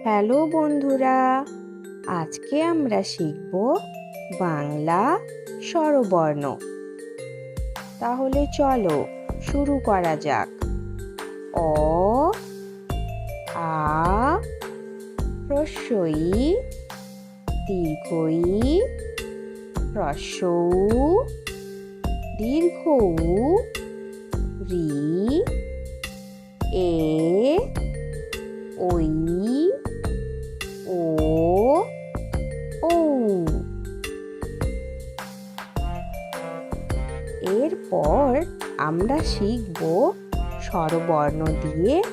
Hello বন্ধুরা, আজকে আমরা শিখব বাংলা স্বরবর্ণ। তাহলে চলো শুরু করা যাক। অ, আ, হ্রস্ব ই, দীর্ঘ ই, হ্রস্ব উ, দীর্ঘ উ, রি, এ, ওই, ও, ঔ। এরপর আমরা শিখব স্বরবর্ণ দিয়ে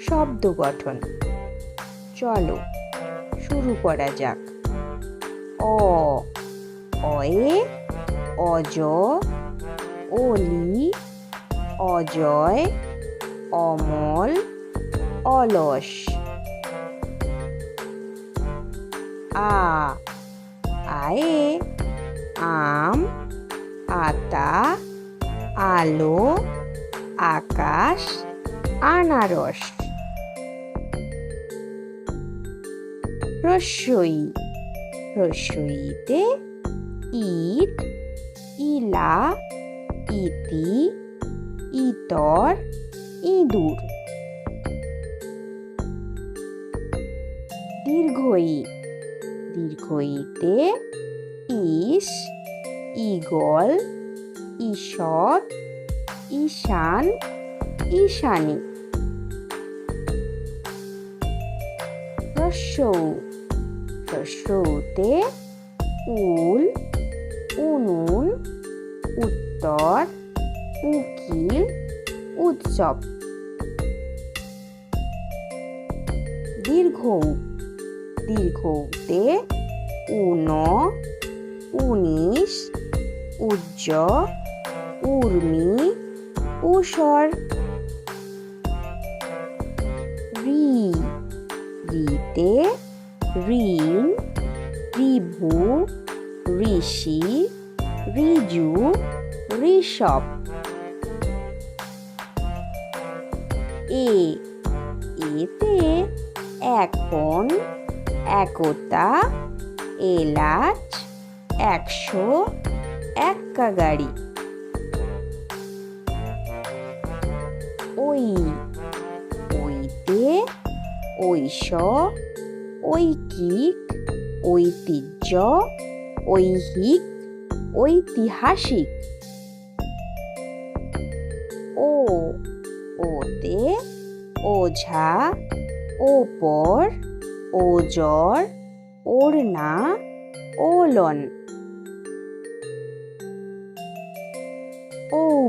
শব্দ গঠন। চলো শুরু করা যাক। অ, অয়ে অজ, অলি, অজয়, অমল, অলস। আ, আয়ে আম, আতা, আলো, আকাশ, আনারস। হ্রস্ব ই, হ্রস্ব ইতে ইট, ইলা, ইতি, ইতর, ইঁদুর। দীর্ঘ ই, দীর্ঘ ইতে ইস, ঈগল, ঈষৎ, ঈশান, ঈশানী। হ্রস্ব উ, হ্রস্ব উতে উল, উনুন, উত্তর, উকিল, উৎসব। দীর্ঘ উ, দীর্ঘ উতে উন, উনিশ, উজ্জ, উর্মি, ঊষর। রি, রিতে ঋণ, ঋভু, ঋষি, ঋজু, ঋষভ। এ, এতে এখন, একতা, এলাচ, একশো, এক্কা গাড়ি। ওই, ওইতে ঐশ, ঐকিক, ঐতিহ্য, ঐহিক, ঐতিহাসিক। ও, ওতে ওঝা, ওপর, ওজর, ওড়না, ওলন। ঔ,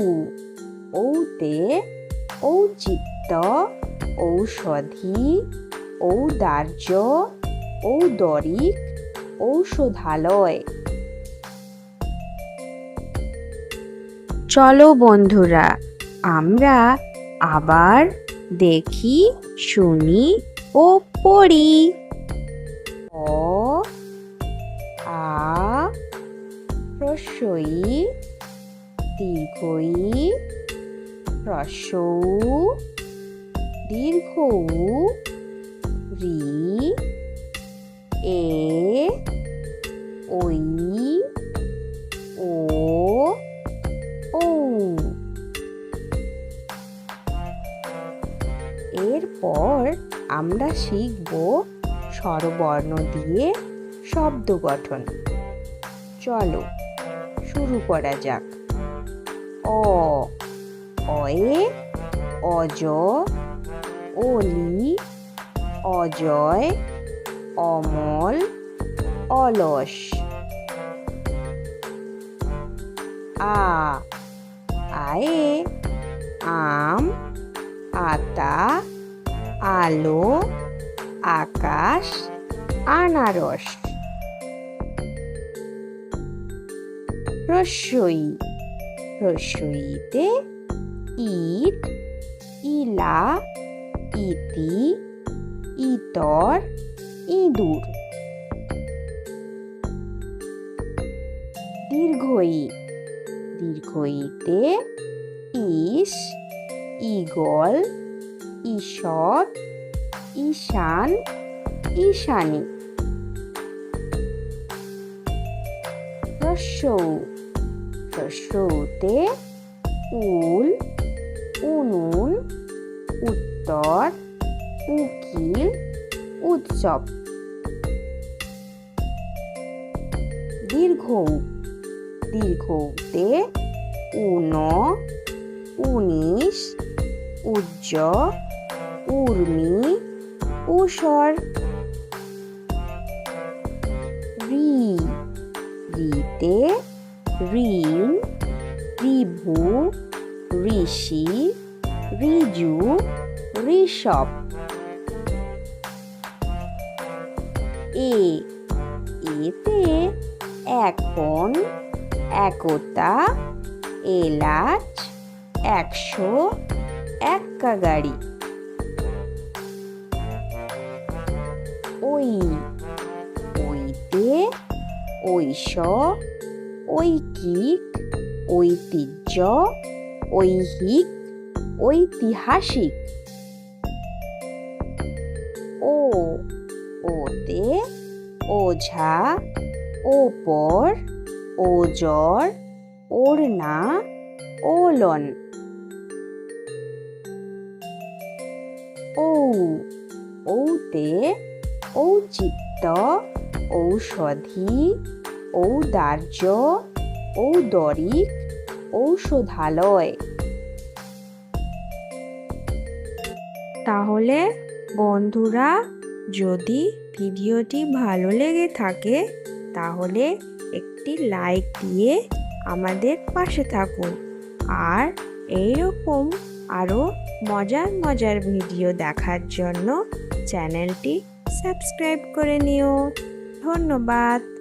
ঔতে ঔচিত্য, ঔষধি, ঔদার্য, ঔদরিক, ঔষধালয়। চলো বন্ধুরা, আমরা আবার দেখি, শুনি ও পড়ি। অ, আ, হ্রস্ব ই, দীর্ঘ ই, হ্রস্ব উ, দীর্ঘ উ, রি, এ, ওই, ও, ঔ। এরপর আমরা শিখব স্বরবর্ণ দিয়ে শব্দ গঠন। চলো শুরু করা যাক। অ, অয়ে অজ, অলি, অজয়, অমল, অলস। আ, আয়ে আম, আতা, আলো, আকাশ, আনারস। হ্রস্ব ই, হ্রস্ব ইতে ইট, ইলা, ইতি, ইতর, ইঁদুর। দীর্ঘ ই, দীর্ঘ ইতে ইস, ঈগল, ঈষৎ, ঈশান, ঈশানী। রস্যৌ। রস্যৌতে উল, উনুন, উত্তর, উকিল, উৎসব। দীর্ঘৌ। দীর্ঘৌতে উন, উনিশ, উজ্জ, উর্মি, ঊষর। ঋ। ঋতে ঋণ, ঋভু, ঋষি, ঋজু, ঋষভ। এ। এতে এখন, একতা, এলাচ, 100, এক্কা গাড়ি। ঐ। ঐতে ঐশ, ঐকিক, ঐতিহ্য, ঐহিক, ঐতিহাসিক। ও। ওতে ওঝা, ওপর, ওজর, ওড়না, ওলন। ঔ। ঔতে ঔচিত্য, ঔষধি, ঔদার্য, ঔদরিক, ঔষধালয়। তাহলে বন্ধুরা, যদি ভিডিওটি ভালো লেগে থাকে তাহলে একটি লাইক দিয়ে আমাদের পাশে থাকুন। আর এইরকম আরও মজার মজার ভিডিও দেখার জন্য চ্যানেলটি সাবস্ক্রাইব করে নিও। ধন্যবাদ।